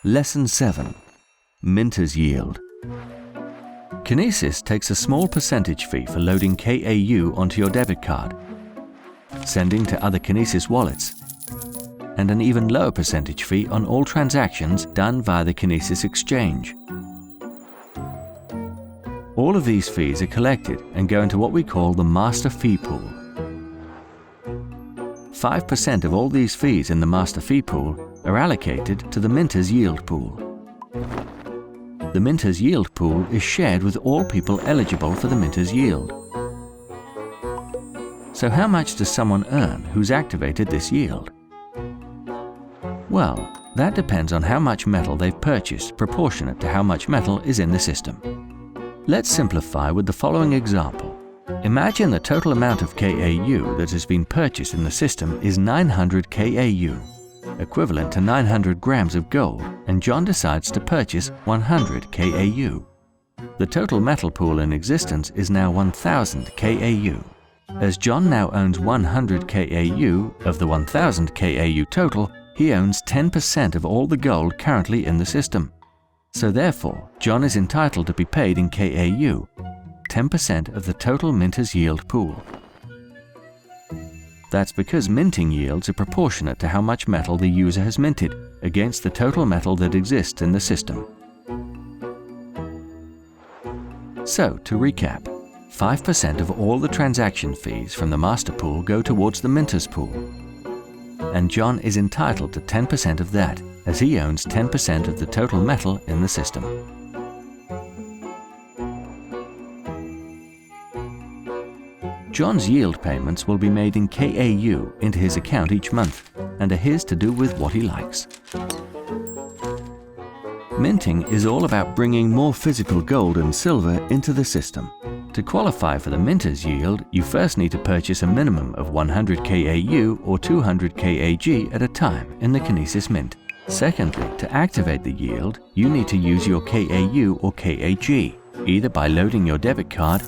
Lesson 7. Minter's Yield. Kinesis takes a small percentage fee for loading KAU onto your debit card, sending to other Kinesis wallets, and an even lower percentage fee on all transactions done via the Kinesis exchange. All of these fees are collected and go into what we call the master fee pool. 5% of all these fees in the master fee pool are allocated to the Minter's Yield pool. The Minter's Yield pool is shared with all people eligible for the Minter's Yield. So how much does someone earn who's activated this yield? Well, that depends on how much metal they've purchased proportionate to how much metal is in the system. Let's simplify with the following example. Imagine the total amount of KAU that has been purchased in the system is 900 KAU, equivalent to 900 grams of gold, and John decides to purchase 100 KAU. The total metal pool in existence is now 1000 KAU. As John now owns 100 KAU of the 1000 KAU total, he owns 10% of all the gold currently in the system. So therefore, John is entitled to be paid in KAU, 10% of the total Minter's Yield pool. That's because minting yields are proportionate to how much metal the user has minted against the total metal that exists in the system. So, to recap, 5% of all the transaction fees from the master pool go towards the Minter's pool. And John is entitled to 10% of that, as he owns 10% of the total metal in the system. John's yield payments will be made in KAU into his account each month and are his to do with what he likes. Minting is all about bringing more physical gold and silver into the system. To qualify for the Minter's Yield, you first need to purchase a minimum of 100 KAU or 200 KAG at a time in the Kinesis Mint. Secondly, to activate the yield, you need to use your KAU or KAG, either by loading your debit card,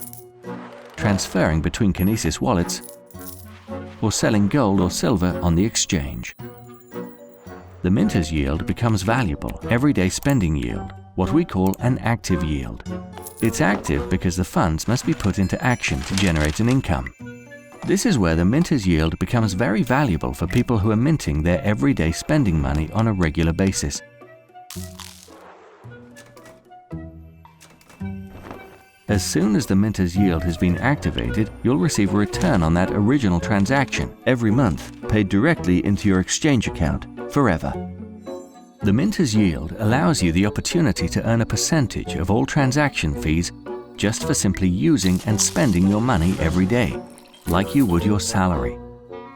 transferring between Kinesis wallets, or selling gold or silver on the exchange. The Minter's Yield becomes valuable everyday spending yield, what we call an active yield. It's active because the funds must be put into action to generate an income. This is where the Minter's Yield becomes very valuable for people who are minting their everyday spending money on a regular basis. As soon as the Minter's Yield has been activated, you'll receive a return on that original transaction every month, paid directly into your exchange account, forever. The Minter's Yield allows you the opportunity to earn a percentage of all transaction fees just for simply using and spending your money every day, like you would your salary.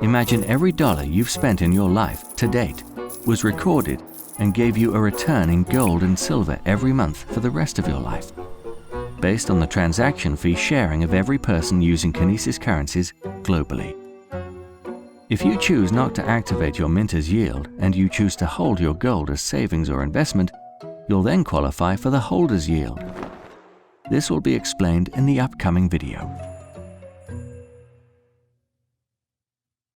Imagine every dollar you've spent in your life to date was recorded and gave you a return in gold and silver every month for the rest of your life, based on the transaction fee sharing of every person using Kinesis currencies globally. If you choose not to activate your Minter's Yield and you choose to hold your gold as savings or investment, you'll then qualify for the Holder's Yield. This will be explained in the upcoming video.